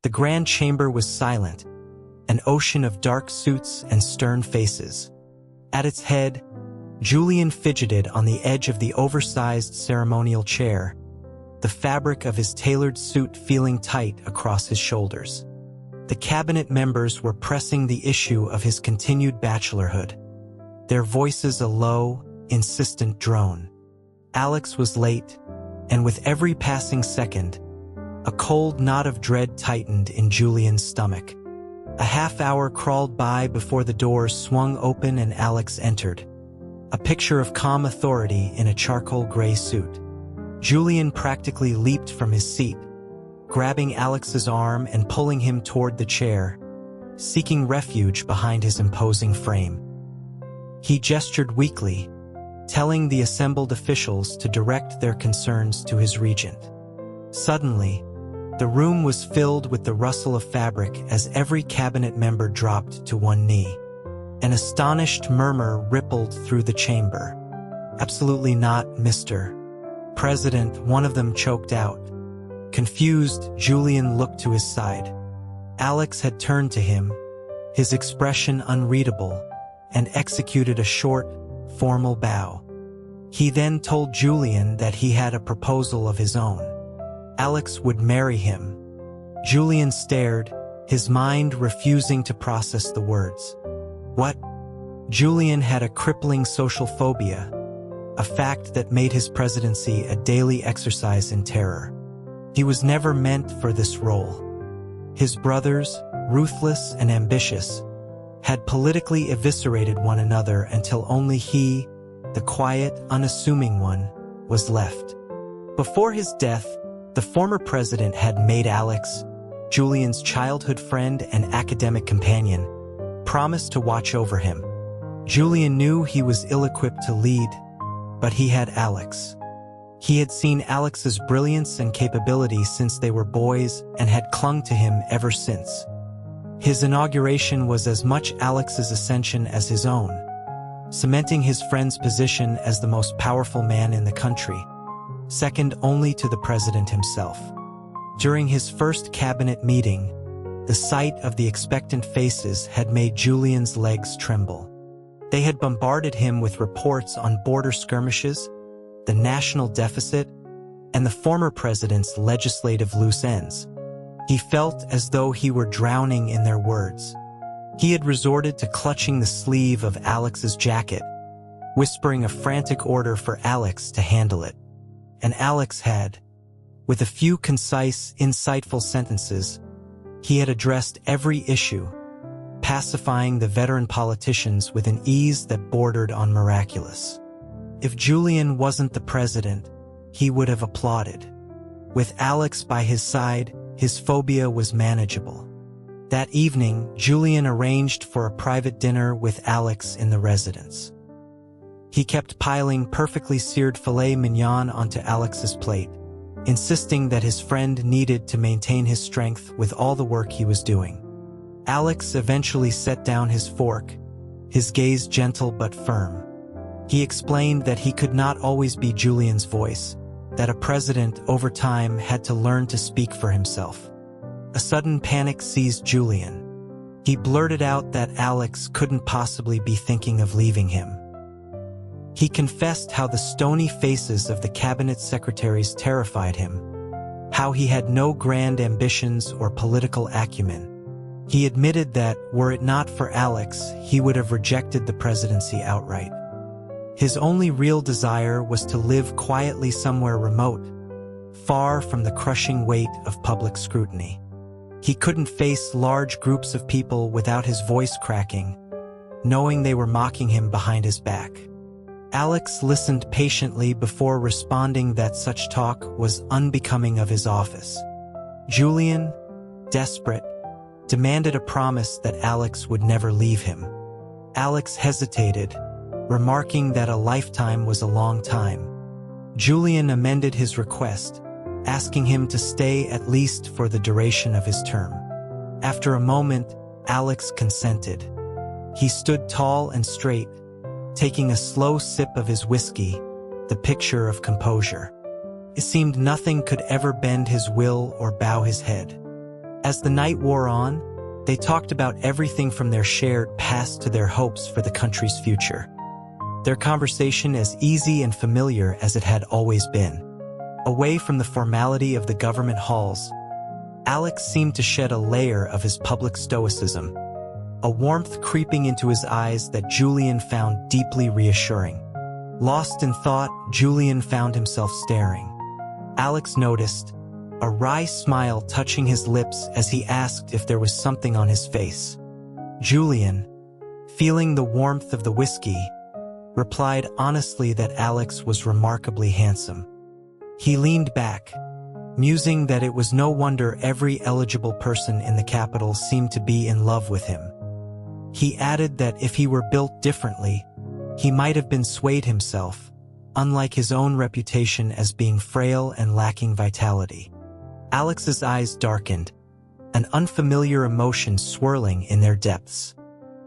The grand chamber was silent, an ocean of dark suits and stern faces. At its head, Julian fidgeted on the edge of the oversized ceremonial chair, the fabric of his tailored suit feeling tight across his shoulders. The cabinet members were pressing the issue of his continued bachelorhood, their voices a low, insistent drone. Alex was late, and with every passing second, a cold knot of dread tightened in Julian's stomach. A half-hour crawled by before the doors swung open and Alex entered, a picture of calm authority in a charcoal gray suit. Julian practically leaped from his seat, grabbing Alex's arm and pulling him toward the chair, seeking refuge behind his imposing frame. He gestured weakly, telling the assembled officials to direct their concerns to his regent. Suddenly, the room was filled with the rustle of fabric as every cabinet member dropped to one knee. An astonished murmur rippled through the chamber. "Absolutely not, Mr. President," one of them choked out. Confused, Julian looked to his side. Alex had turned to him, his expression unreadable, and executed a short, formal bow. He then told Julian that he had a proposal of his own. Alex would marry him. Julian stared, his mind refusing to process the words. What? Julian had a crippling social phobia, a fact that made his presidency a daily exercise in terror. He was never meant for this role. His brothers, ruthless and ambitious, had politically eviscerated one another until only he, the quiet, unassuming one, was left. Before his death, the former president had made Alex, Julian's childhood friend and academic companion, promise to watch over him. Julian knew he was ill-equipped to lead, but he had Alex. He had seen Alex's brilliance and capability since they were boys and had clung to him ever since. His inauguration was as much Alex's ascension as his own, cementing his friend's position as the most powerful man in the country, second only to the president himself. During his first cabinet meeting, the sight of the expectant faces had made Julian's legs tremble. They had bombarded him with reports on border skirmishes, the national deficit, and the former president's legislative loose ends. He felt as though he were drowning in their words. He had resorted to clutching the sleeve of Alex's jacket, whispering a frantic order for Alex to handle it. And Alex had, with a few concise, insightful sentences, he had addressed every issue, pacifying the veteran politicians with an ease that bordered on miraculous. If Julian wasn't the president, he would have applauded. With Alex by his side, his phobia was manageable. That evening, Julian arranged for a private dinner with Alex in the residence. He kept piling perfectly seared filet mignon onto Alex's plate, insisting that his friend needed to maintain his strength with all the work he was doing. Alex eventually set down his fork, his gaze gentle but firm. He explained that he could not always be Julian's voice, that a president over time had to learn to speak for himself. A sudden panic seized Julian. He blurted out that Alex couldn't possibly be thinking of leaving him. He confessed how the stony faces of the cabinet secretaries terrified him, how he had no grand ambitions or political acumen. He admitted that, were it not for Alex, he would have rejected the presidency outright. His only real desire was to live quietly somewhere remote, far from the crushing weight of public scrutiny. He couldn't face large groups of people without his voice cracking, knowing they were mocking him behind his back. Alex listened patiently before responding that such talk was unbecoming of his office. Julian, desperate, demanded a promise that Alex would never leave him. Alex hesitated, remarking that a lifetime was a long time. Julian amended his request, asking him to stay at least for the duration of his term. After a moment, Alex consented. He stood tall and straight, taking a slow sip of his whiskey, the picture of composure. It seemed nothing could ever bend his will or bow his head. As the night wore on, they talked about everything from their shared past to their hopes for the country's future. Their conversation as easy and familiar as it had always been. Away from the formality of the government halls, Alex seemed to shed a layer of his public stoicism, a warmth creeping into his eyes that Julian found deeply reassuring. Lost in thought, Julian found himself staring. Alex noticed, a wry smile touching his lips as he asked if there was something on his face. Julian, feeling the warmth of the whiskey, replied honestly that Alex was remarkably handsome. He leaned back, musing that it was no wonder every eligible person in the capital seemed to be in love with him. He added that if he were built differently, he might have been swayed himself, unlike his own reputation as being frail and lacking vitality. Alex's eyes darkened, an unfamiliar emotion swirling in their depths.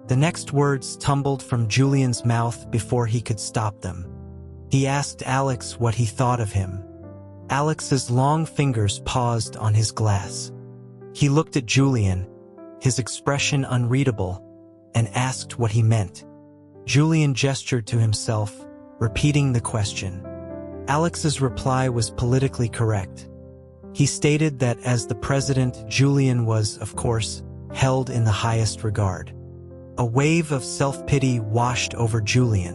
The next words tumbled from Julian's mouth before he could stop them. He asked Alex what he thought of him. Alex's long fingers paused on his glass. He looked at Julian, his expression unreadable, and asked what he meant. Julian gestured to himself, repeating the question. Alex's reply was politically correct. He stated that as the president, Julian was, of course, held in the highest regard. A wave of self-pity washed over Julian.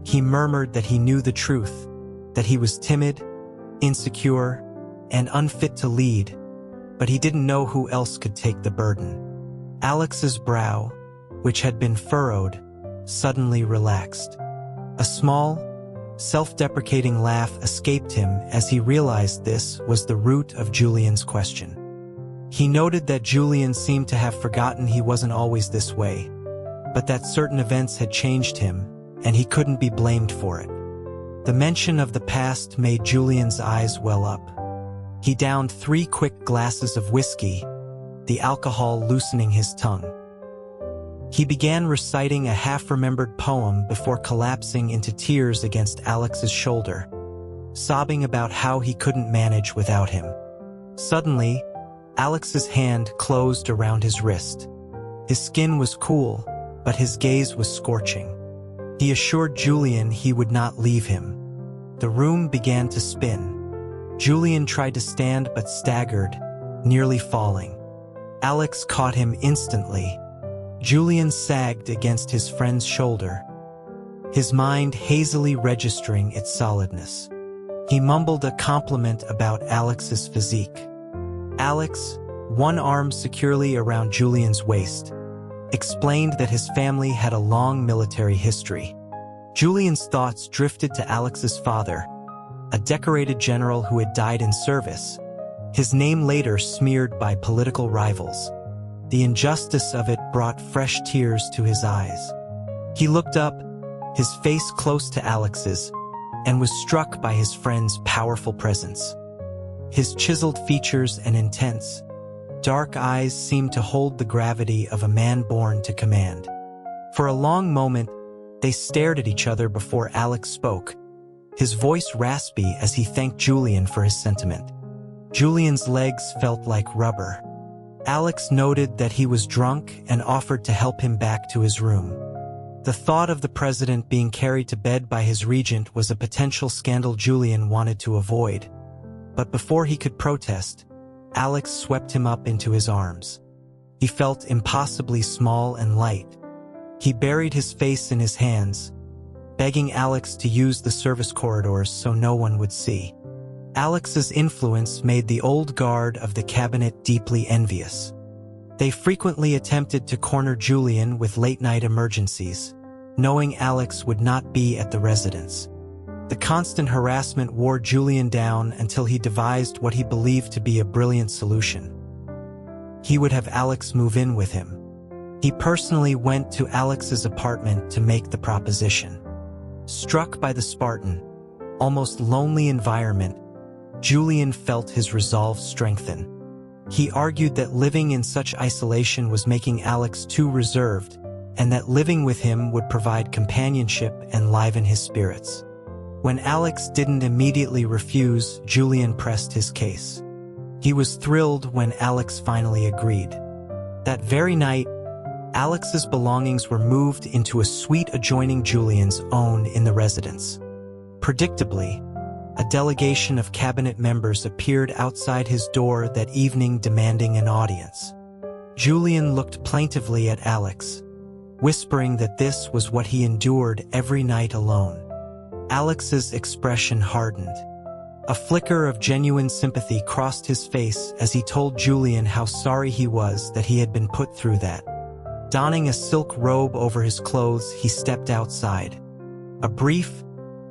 He murmured that he knew the truth, that he was timid, insecure, and unfit to lead, but he didn't know who else could take the burden. Alex's brow, which had been furrowed, suddenly relaxed. A small, self-deprecating laugh escaped him as he realized this was the root of Julian's question. He noted that Julian seemed to have forgotten he wasn't always this way, but that certain events had changed him, and he couldn't be blamed for it. The mention of the past made Julian's eyes well up. He downed 3 quick glasses of whiskey, the alcohol loosening his tongue. He began reciting a half-remembered poem before collapsing into tears against Alex's shoulder, sobbing about how he couldn't manage without him. Suddenly, Alex's hand closed around his wrist. His skin was cool, but his gaze was scorching. He assured Julian he would not leave him. The room began to spin. Julian tried to stand but staggered, nearly falling. Alex caught him instantly. Julian sagged against his friend's shoulder, his mind hazily registering its solidness. He mumbled a compliment about Alex's physique. Alex, one arm securely around Julian's waist, explained that his family had a long military history. Julian's thoughts drifted to Alex's father, a decorated general who had died in service, his name later smeared by political rivals. The injustice of it brought fresh tears to his eyes. He looked up, his face close to Alex's, and was struck by his friend's powerful presence. His chiseled features and intense, dark eyes seemed to hold the gravity of a man born to command. For a long moment, they stared at each other before Alex spoke, his voice raspy as he thanked Julian for his sentiment. Julian's legs felt like rubber. Alex noted that he was drunk and offered to help him back to his room. The thought of the president being carried to bed by his regent was a potential scandal Julian wanted to avoid. But before he could protest, Alex swept him up into his arms. He felt impossibly small and light. He buried his face in his hands, begging Alex to use the service corridors so no one would see. Alex's influence made the old guard of the cabinet deeply envious. They frequently attempted to corner Julian with late-night emergencies, knowing Alex would not be at the residence. The constant harassment wore Julian down until he devised what he believed to be a brilliant solution. He would have Alex move in with him. He personally went to Alex's apartment to make the proposition. Struck by the Spartan, almost lonely environment, Julian felt his resolve strengthen. He argued that living in such isolation was making Alex too reserved, and that living with him would provide companionship and liven his spirits. When Alex didn't immediately refuse, Julian pressed his case. He was thrilled when Alex finally agreed. That very night, Alex's belongings were moved into a suite adjoining Julian's own in the residence. Predictably, a delegation of cabinet members appeared outside his door that evening demanding an audience. Julian looked plaintively at Alex, whispering that this was what he endured every night alone. Alex's expression hardened. A flicker of genuine sympathy crossed his face as he told Julian how sorry he was that he had been put through that. Donning a silk robe over his clothes, he stepped outside. A brief,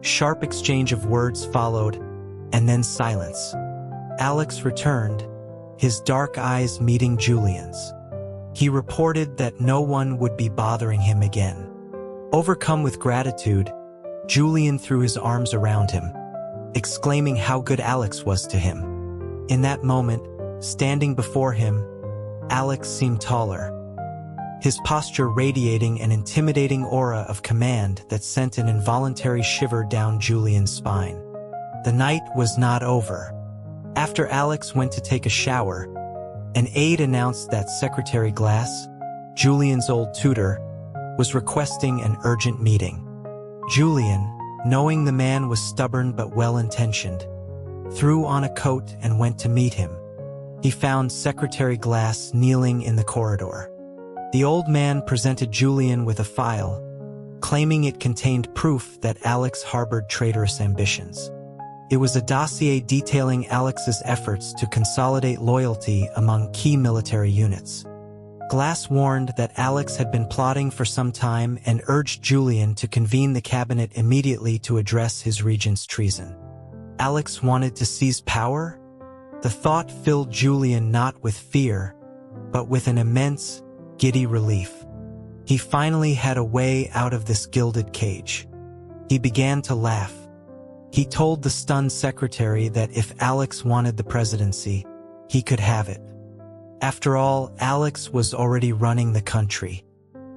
sharp exchange of words followed, and then silence. Alex returned, his dark eyes meeting Julian's. He reported that no one would be bothering him again. Overcome with gratitude, Julian threw his arms around him, exclaiming how good Alex was to him. In that moment, standing before him, Alex seemed taller, his posture radiating an intimidating aura of command that sent an involuntary shiver down Julian's spine. The night was not over. After Alex went to take a shower, an aide announced that Secretary Glass, Julian's old tutor, was requesting an urgent meeting. Julian, knowing the man was stubborn but well-intentioned, threw on a coat and went to meet him. He found Secretary Glass kneeling in the corridor. The old man presented Julian with a file, claiming it contained proof that Alex harbored traitorous ambitions. It was a dossier detailing Alex's efforts to consolidate loyalty among key military units. Glass warned that Alex had been plotting for some time and urged Julian to convene the cabinet immediately to address his regent's treason. Alex wanted to seize power? The thought filled Julian not with fear, but with an immense, giddy relief. He finally had a way out of this gilded cage. He began to laugh. He told the stunned secretary that if Alex wanted the presidency, he could have it. After all, Alex was already running the country.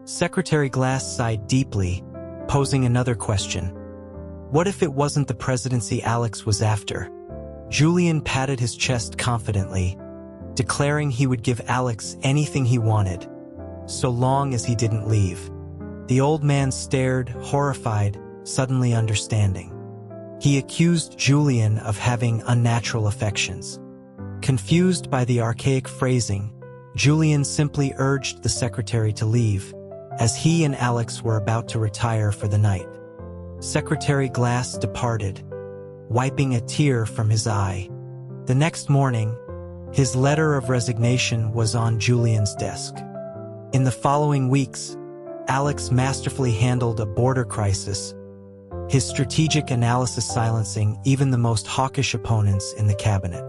Secretary Glass sighed deeply, posing another question. What if it wasn't the presidency Alex was after? Julian patted his chest confidently, declaring he would give Alex anything he wanted, so long as he didn't leave. The old man stared, horrified, suddenly understanding. He accused Julian of having unnatural affections. Confused by the archaic phrasing, Julian simply urged the secretary to leave, as he and Alex were about to retire for the night. Secretary Glass departed, wiping a tear from his eye. The next morning, his letter of resignation was on Julian's desk. In the following weeks, Alex masterfully handled a border crisis, his strategic analysis silencing even the most hawkish opponents in the cabinet.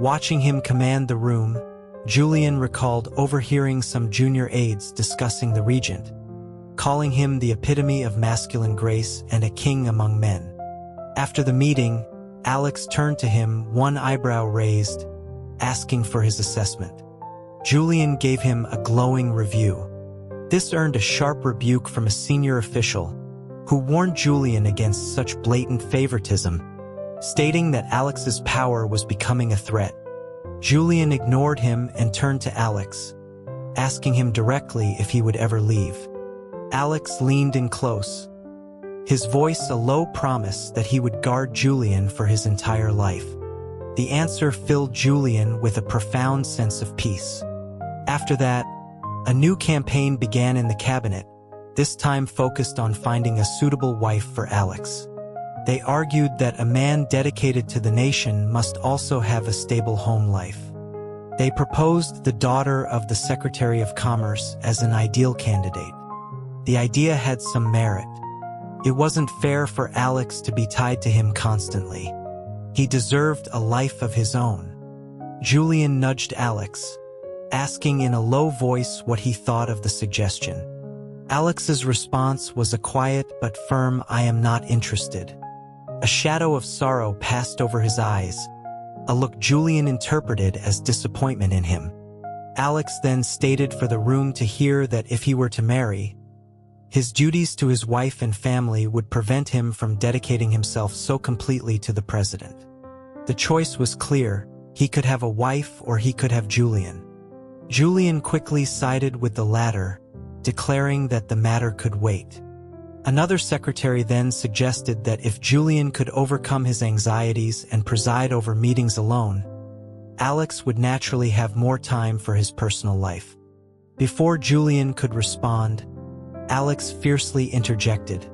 Watching him command the room, Julian recalled overhearing some junior aides discussing the regent, calling him the epitome of masculine grace and a king among men. After the meeting, Alex turned to him, one eyebrow raised, asking for his assessment. Julian gave him a glowing review. This earned a sharp rebuke from a senior official, who warned Julian against such blatant favoritism, stating that Alex's power was becoming a threat. Julian ignored him and turned to Alex, asking him directly if he would ever leave. Alex leaned in close, his voice a low promise that he would guard Julian for his entire life. The answer filled Julian with a profound sense of peace. After that, a new campaign began in the cabinet, this time focused on finding a suitable wife for Alex. They argued that a man dedicated to the nation must also have a stable home life. They proposed the daughter of the Secretary of Commerce as an ideal candidate. The idea had some merit. It wasn't fair for Alex to be tied to him constantly. He deserved a life of his own. Julian nudged Alex, asking in a low voice what he thought of the suggestion. Alex's response was a quiet but firm "I am not interested." A shadow of sorrow passed over his eyes, a look Julian interpreted as disappointment in him. Alex then stated for the room to hear that if he were to marry, his duties to his wife and family would prevent him from dedicating himself so completely to the president. The choice was clear: He could have a wife or he could have Julian. Julian quickly sided with the latter, declaring that the matter could wait. Another secretary then suggested that if Julian could overcome his anxieties and preside over meetings alone, Alex would naturally have more time for his personal life. Before Julian could respond, Alex fiercely interjected,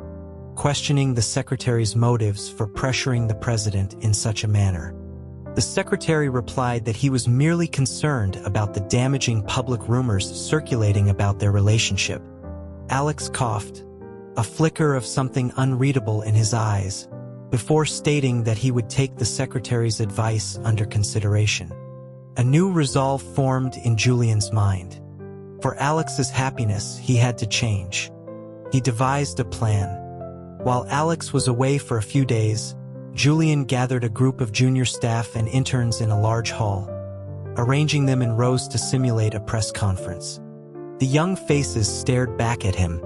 questioning the secretary's motives for pressuring the president in such a manner. The secretary replied that he was merely concerned about the damaging public rumors circulating about their relationship. Alex coughed, a flicker of something unreadable in his eyes, before stating that he would take the secretary's advice under consideration. A new resolve formed in Julian's mind. For Alex's happiness, he had to change. He devised a plan. While Alex was away for a few days, Julian gathered a group of junior staff and interns in a large hall, arranging them in rows to simulate a press conference. The young faces stared back at him,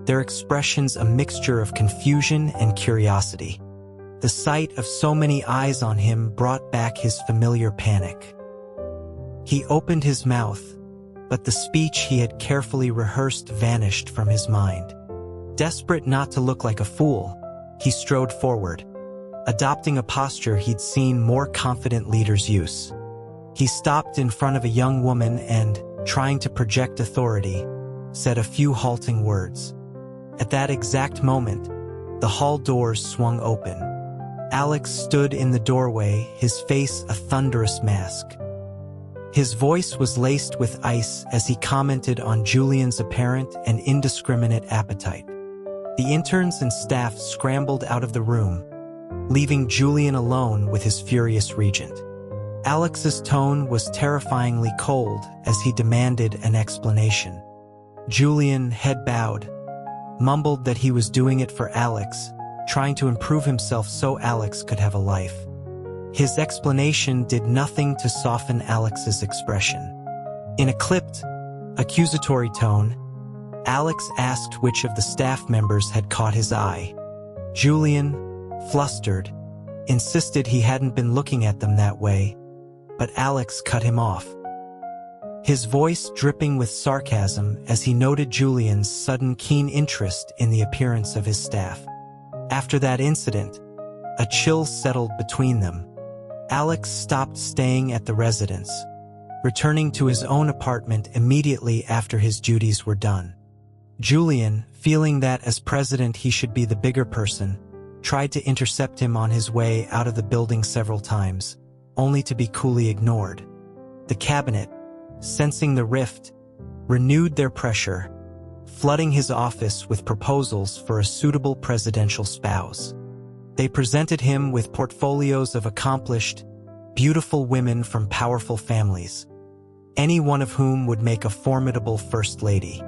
their expressions a mixture of confusion and curiosity. The sight of so many eyes on him brought back his familiar panic. He opened his mouth, but the speech he had carefully rehearsed vanished from his mind. Desperate not to look like a fool, he strode forward, adopting a posture he'd seen more confident leaders use. He stopped in front of a young woman and, trying to project authority, said a few halting words. At that exact moment, the hall doors swung open. Alex stood in the doorway, his face a thunderous mask. His voice was laced with ice as he commented on Julian's apparent and indiscriminate appetite. The interns and staff scrambled out of the room, leaving Julian alone with his furious regent. Alex's tone was terrifyingly cold as he demanded an explanation. Julian, head bowed, mumbled that he was doing it for Alex, trying to improve himself so Alex could have a life. His explanation did nothing to soften Alex's expression. In a clipped, accusatory tone, Alex asked which of the staff members had caught his eye. Julian, flustered, insisted he hadn't been looking at them that way, but Alex cut him off, his voice dripping with sarcasm as he noted Julian's sudden keen interest in the appearance of his staff. After that incident, a chill settled between them. Alex stopped staying at the residence, returning to his own apartment immediately after his duties were done. Julian, feeling that as president he should be the bigger person, tried to intercept him on his way out of the building several times, only to be coolly ignored. The cabinet, sensing the rift, renewed their pressure, flooding his office with proposals for a suitable presidential spouse. They presented him with portfolios of accomplished, beautiful women from powerful families, any one of whom would make a formidable first lady.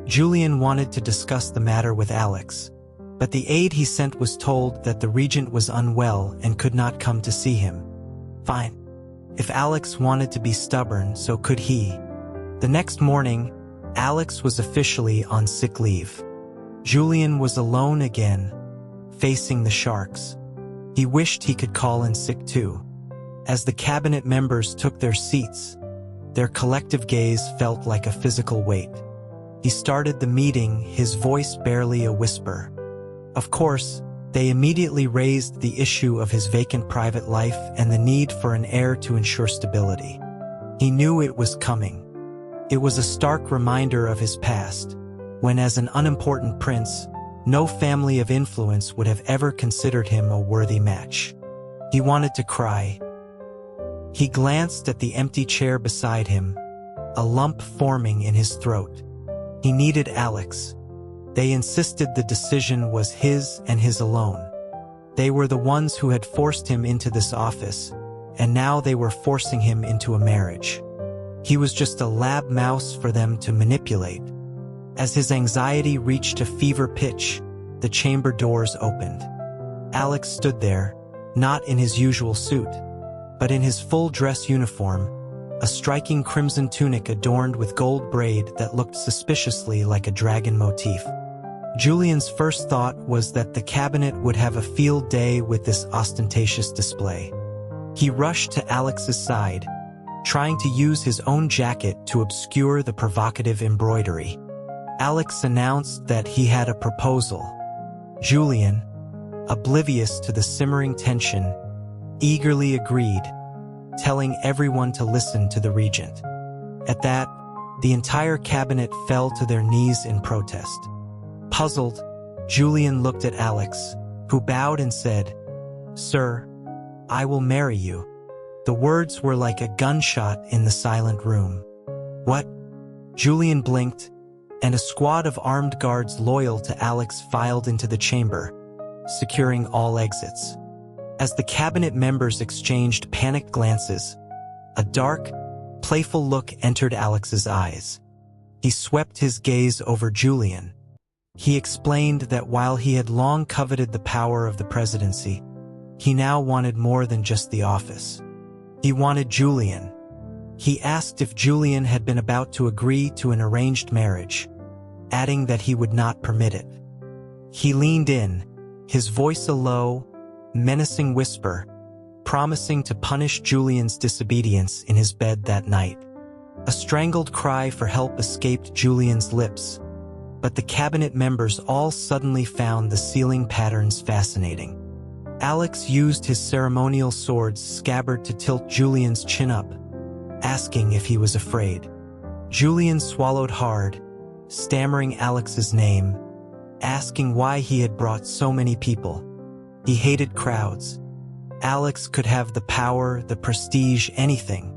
Julian wanted to discuss the matter with Alex, but the aide he sent was told that the regent was unwell and could not come to see him. Fine. If Alex wanted to be stubborn, so could he. The next morning, Alex was officially on sick leave. Julian was alone again, facing the sharks. He wished he could call in sick too. As the cabinet members took their seats, their collective gaze felt like a physical weight. He started the meeting, his voice barely a whisper. Of course, they immediately raised the issue of his vacant private life and the need for an heir to ensure stability. He knew it was coming. It was a stark reminder of his past, when as an unimportant prince, no family of influence would have ever considered him a worthy match. He wanted to cry. He glanced at the empty chair beside him, a lump forming in his throat. He needed Alex. They insisted the decision was his and his alone. They were the ones who had forced him into this office, and now they were forcing him into a marriage. He was just a lab mouse for them to manipulate. As his anxiety reached a fever pitch, the chamber doors opened. Alex stood there, not in his usual suit, but in his full dress uniform, a striking crimson tunic adorned with gold braid that looked suspiciously like a dragon motif. Julian's first thought was that the cabinet would have a field day with this ostentatious display. He rushed to Alex's side, trying to use his own jacket to obscure the provocative embroidery. Alex announced that he had a proposal. Julian, oblivious to the simmering tension, eagerly agreed, telling everyone to listen to the regent. At that, the entire cabinet fell to their knees in protest. Puzzled, Julian looked at Alex, who bowed and said, "Sir, I will marry you." The words were like a gunshot in the silent room. "What?" Julian blinked, and a squad of armed guards loyal to Alex filed into the chamber, securing all exits. As the cabinet members exchanged panicked glances, a dark, playful look entered Alex's eyes. He swept his gaze over Julian. He explained that while he had long coveted the power of the presidency, he now wanted more than just the office. He wanted Julian. He asked if Julian had been about to agree to an arranged marriage, adding that he would not permit it. He leaned in, his voice a low, menacing whisper, promising to punish Julian's disobedience in his bed that night. A strangled cry for help escaped Julian's lips, but the cabinet members all suddenly found the ceiling patterns fascinating. Alex used his ceremonial sword's scabbard to tilt Julian's chin up, asking if he was afraid. Julian swallowed hard, stammering Alex's name, asking why he had brought so many people. He hated crowds. Alex could have the power, the prestige, anything.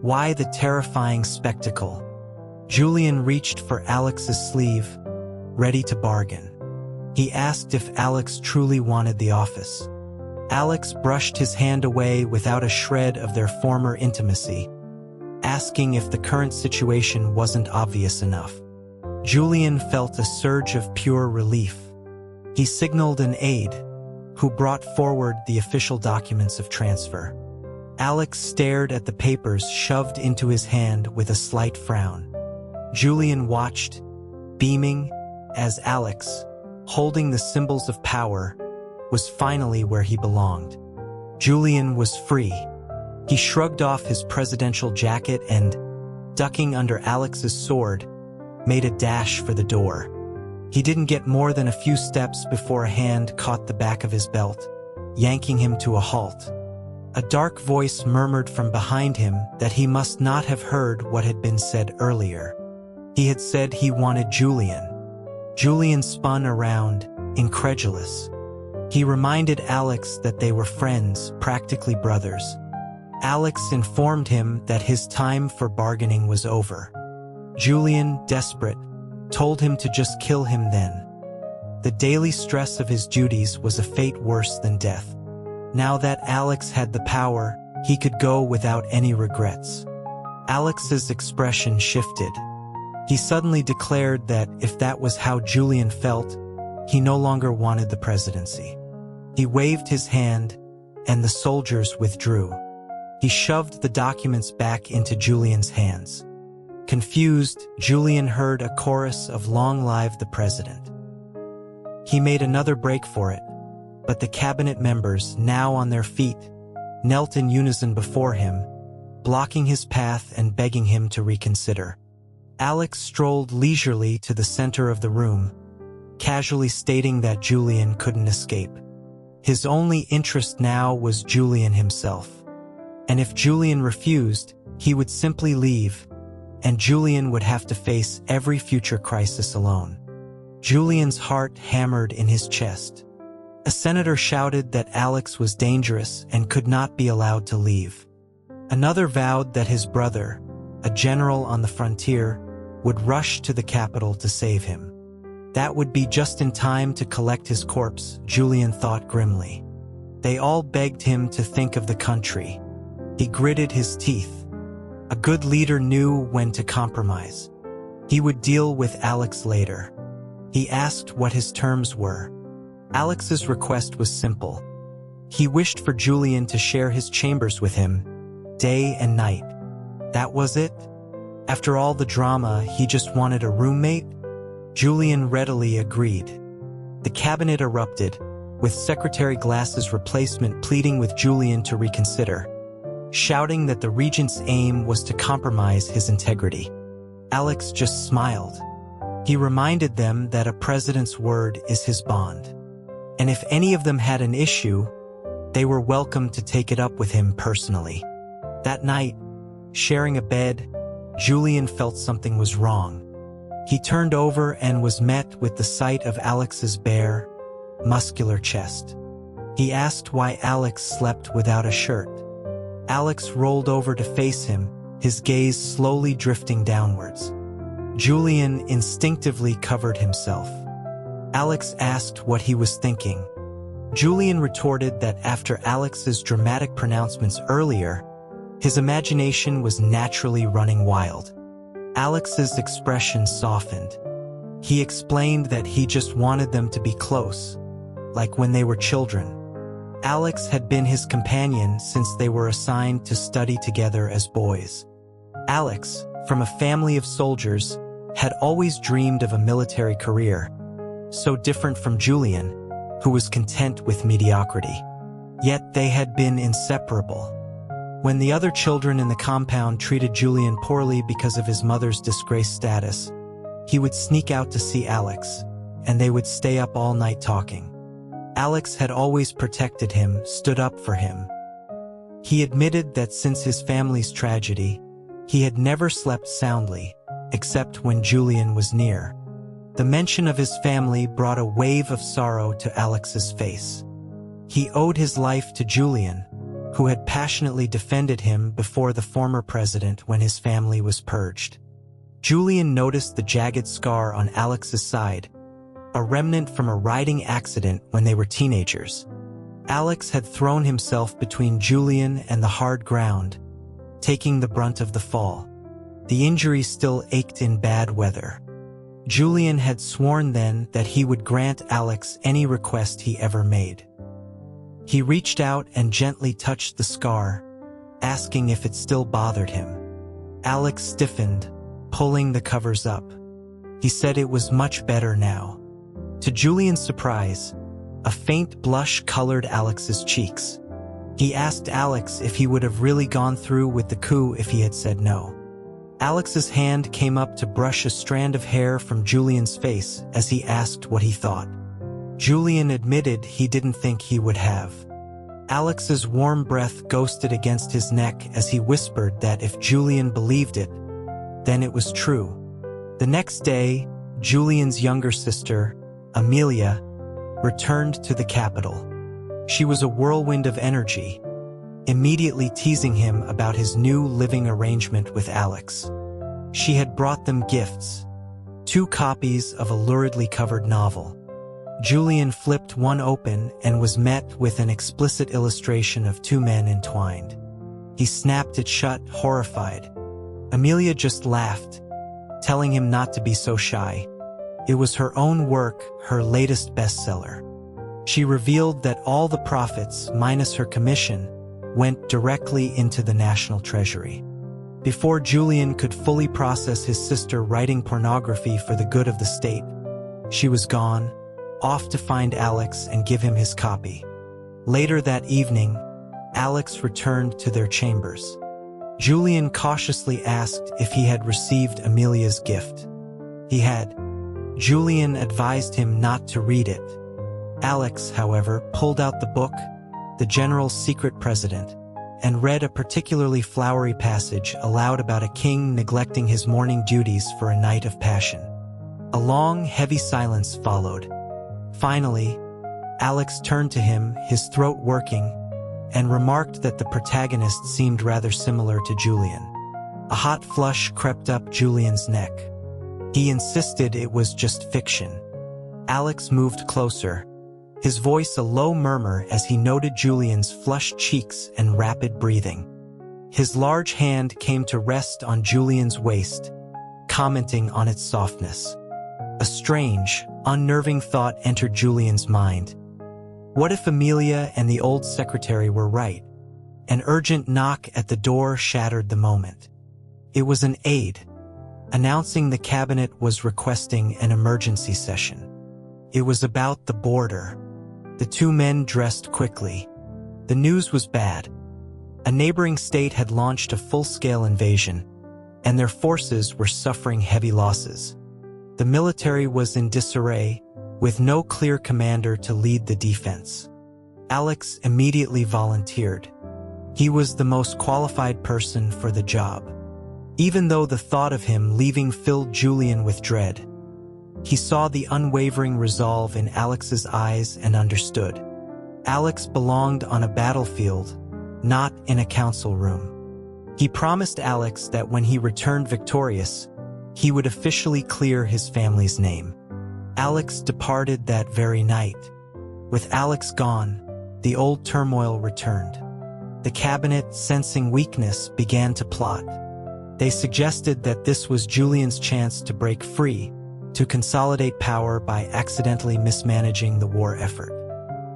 Why the terrifying spectacle? Julian reached for Alex's sleeve, ready to bargain. He asked if Alex truly wanted the office. Alex brushed his hand away without a shred of their former intimacy, asking if the current situation wasn't obvious enough. Julian felt a surge of pure relief. He signaled an aide, who brought forward the official documents of transfer. Alex stared at the papers shoved into his hand with a slight frown. Julian watched, beaming, as Alex, holding the symbols of power, was finally where he belonged. Julian was free. He shrugged off his presidential jacket and, ducking under Alex's sword, made a dash for the door. He didn't get more than a few steps before a hand caught the back of his belt, yanking him to a halt. A dark voice murmured from behind him that he must not have heard what had been said earlier. He had said he wanted Julian. Julian spun around, incredulous. He reminded Alex that they were friends, practically brothers. Alex informed him that his time for bargaining was over. Julian, desperate, told him to just kill him then. The daily stress of his duties was a fate worse than death. Now that Alex had the power, he could go without any regrets. Alex's expression shifted. He suddenly declared that if that was how Julian felt, he no longer wanted the presidency. He waved his hand, and the soldiers withdrew. He shoved the documents back into Julian's hands. Confused, Julian heard a chorus of "Long Live the President." He made another break for it, but the cabinet members, now on their feet, knelt in unison before him, blocking his path and begging him to reconsider. Alex strolled leisurely to the center of the room, casually stating that Julian couldn't escape. His only interest now was Julian himself. And if Julian refused, he would simply leave, and Julian would have to face every future crisis alone. Julian's heart hammered in his chest. A senator shouted that Alex was dangerous and could not be allowed to leave. Another vowed that his brother, a general on the frontier, would rush to the capital to save him. That would be just in time to collect his corpse, Julian thought grimly. They all begged him to think of the country. He gritted his teeth. A good leader knew when to compromise. He would deal with Alex later. He asked what his terms were. Alex's request was simple. He wished for Julian to share his chambers with him, day and night. That was it? After all the drama, he just wanted a roommate? Julian readily agreed. The cabinet erupted, with Secretary Glass's replacement pleading with Julian to reconsider. shouting that the regent's aim was to compromise his integrity. Alex just smiled. He reminded them that a president's word is his bond, and if any of them had an issue, they were welcome to take it up with him personally. That night, sharing a bed, Julian felt something was wrong. He turned over and was met with the sight of Alex's bare, muscular chest. He asked why Alex slept without a shirt. Alex rolled over to face him, his gaze slowly drifting downwards. Julian instinctively covered himself. Alex asked what he was thinking. Julian retorted that after Alex's dramatic pronouncements earlier, his imagination was naturally running wild. Alex's expression softened. He explained that he just wanted them to be close, like when they were children. Alex had been his companion since they were assigned to study together as boys. Alex, from a family of soldiers, had always dreamed of a military career, so different from Julian, who was content with mediocrity. Yet they had been inseparable. When the other children in the compound treated Julian poorly because of his mother's disgraced status, he would sneak out to see Alex, and they would stay up all night talking. Alex had always protected him, stood up for him. He admitted that since his family's tragedy, he had never slept soundly, except when Julian was near. The mention of his family brought a wave of sorrow to Alex's face. He owed his life to Julian, who had passionately defended him before the former president when his family was purged. Julian noticed the jagged scar on Alex's side, a remnant from a riding accident when they were teenagers. Alex had thrown himself between Julian and the hard ground, taking the brunt of the fall. The injury still ached in bad weather. Julian had sworn then that he would grant Alex any request he ever made. He reached out and gently touched the scar, asking if it still bothered him. Alex stiffened, pulling the covers up. He said it was much better now. To Julian's surprise, a faint blush colored Alex's cheeks. He asked Alex if he would have really gone through with the coup if he had said no. Alex's hand came up to brush a strand of hair from Julian's face as he asked what he thought. Julian admitted he didn't think he would have. Alex's warm breath ghosted against his neck as he whispered that if Julian believed it, then it was true. The next day, Julian's younger sister, Amelia, returned to the capital. She was a whirlwind of energy, immediately teasing him about his new living arrangement with Alex. She had brought them gifts, 2 copies of a luridly covered novel. Julian flipped one open and was met with an explicit illustration of 2 men entwined. He snapped it shut, horrified. Amelia just laughed, telling him not to be so shy. It was her own work, her latest bestseller. She revealed that all the profits, minus her commission, went directly into the national treasury. Before Julian could fully process his sister writing pornography for the good of the state, she was gone, off to find Alex and give him his copy. Later that evening, Alex returned to their chambers. Julian cautiously asked if he had received Amelia's gift. He had. Julian advised him not to read it. Alex, however, pulled out the book, The General's Secret President, and read a particularly flowery passage aloud about a king neglecting his morning duties for a night of passion. A long, heavy silence followed. Finally, Alex turned to him, his throat working, and remarked that the protagonist seemed rather similar to Julian. A hot flush crept up Julian's neck. He insisted it was just fiction. Alex moved closer, his voice a low murmur as he noted Julian's flushed cheeks and rapid breathing. His large hand came to rest on Julian's waist, commenting on its softness. A strange, unnerving thought entered Julian's mind. What if Amelia and the old secretary were right? An urgent knock at the door shattered the moment. It was an aide, announcing the cabinet was requesting an emergency session. It was about the border. The 2 men dressed quickly. The news was bad. A neighboring state had launched a full-scale invasion, and their forces were suffering heavy losses. The military was in disarray, with no clear commander to lead the defense. Alex immediately volunteered. He was the most qualified person for the job. Even though the thought of him leaving filled Julian with dread, he saw the unwavering resolve in Alex's eyes and understood. Alex belonged on a battlefield, not in a council room. He promised Alex that when he returned victorious, he would officially clear his family's name. Alex departed that very night. With Alex gone, the old turmoil returned. The cabinet, sensing weakness, began to plot. They suggested that this was Julian's chance to break free, to consolidate power by accidentally mismanaging the war effort.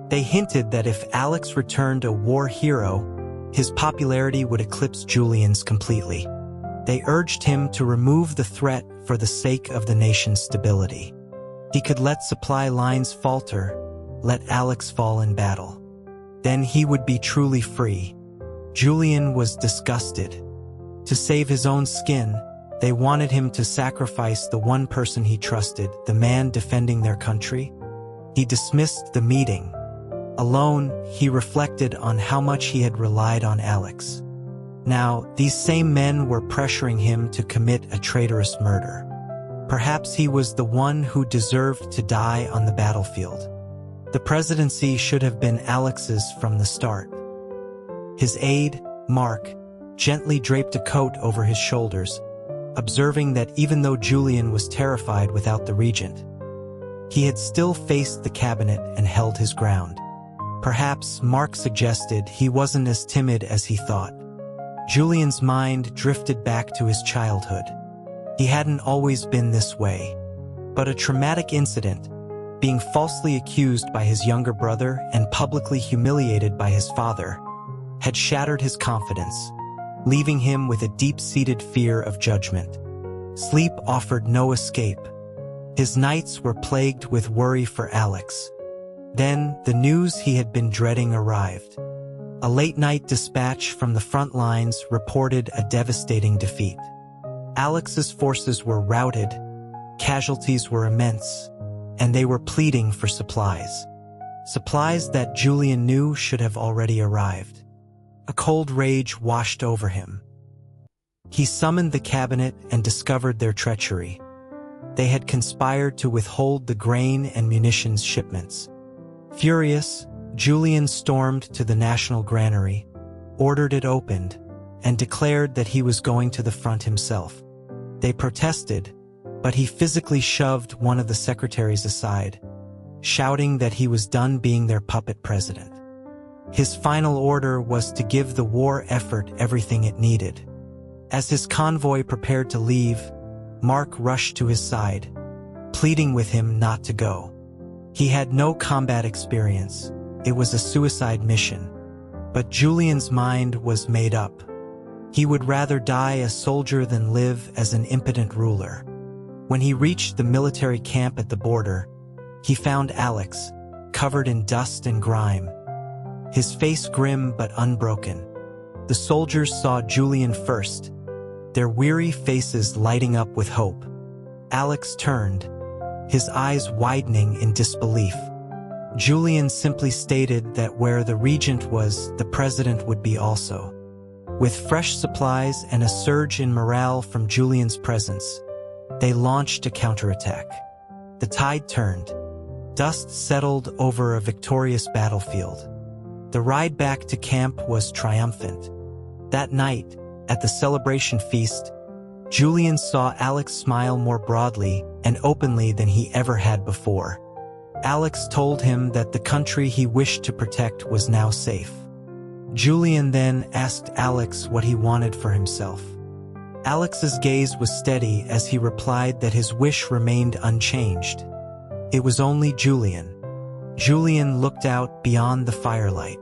They hinted that if Alex returned a war hero, his popularity would eclipse Julian's completely. They urged him to remove the threat for the sake of the nation's stability. He could let supply lines falter, let Alex fall in battle. Then he would be truly free. Julian was disgusted. To save his own skin, they wanted him to sacrifice the one person he trusted, the man defending their country. He dismissed the meeting. Alone, he reflected on how much he had relied on Alex. Now, these same men were pressuring him to commit a traitorous murder. Perhaps he was the one who deserved to die on the battlefield. The presidency should have been Alex's from the start. His aide, Mark, gently draped a coat over his shoulders, observing that even though Julian was terrified without the regent, he had still faced the cabinet and held his ground. Perhaps, Mark suggested, he wasn't as timid as he thought. Julian's mind drifted back to his childhood. He hadn't always been this way. But a traumatic incident, being falsely accused by his younger brother and publicly humiliated by his father, had shattered his confidence, leaving him with a deep-seated fear of judgment. Sleep offered no escape. His nights were plagued with worry for Alex. Then, the news he had been dreading arrived. A late-night dispatch from the front lines reported a devastating defeat. Alex's forces were routed, casualties were immense, and they were pleading for supplies. Supplies that Julian knew should have already arrived. A cold rage washed over him. He summoned the cabinet and discovered their treachery. They had conspired to withhold the grain and munitions shipments. Furious, Julian stormed to the national granary, ordered it opened, and declared that he was going to the front himself. They protested, but he physically shoved one of the secretaries aside, shouting that he was done being their puppet president. His final order was to give the war effort everything it needed. As his convoy prepared to leave, Mark rushed to his side, pleading with him not to go. He had no combat experience. It was a suicide mission. But Julian's mind was made up. He would rather die a soldier than live as an impotent ruler. When he reached the military camp at the border, he found Alex, covered in dust and grime, his face grim but unbroken. The soldiers saw Julian first, their weary faces lighting up with hope. Alex turned, his eyes widening in disbelief. Julian simply stated that where the regent was, the president would be also. With fresh supplies and a surge in morale from Julian's presence, they launched a counterattack. The tide turned. Dust settled over a victorious battlefield. The ride back to camp was triumphant. That night, at the celebration feast, Julian saw Alex smile more broadly and openly than he ever had before. Alex told him that the country he wished to protect was now safe. Julian then asked Alex what he wanted for himself. Alex's gaze was steady as he replied that his wish remained unchanged. It was only Julian. Julian looked out beyond the firelight.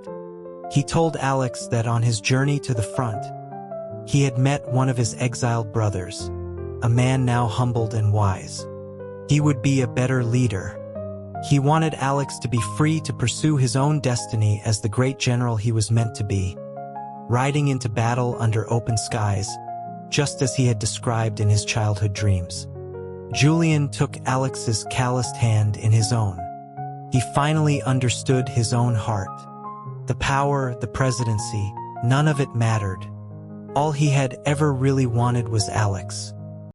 He told Alex that on his journey to the front, he had met one of his exiled brothers, a man now humbled and wise. He would be a better leader. He wanted Alex to be free to pursue his own destiny as the great general he was meant to be. riding into battle under open skies, just as he had described in his childhood dreams. Julian took Alex's calloused hand in his own. He finally understood his own heart. The power, the presidency, none of it mattered. All he had ever really wanted was Alex.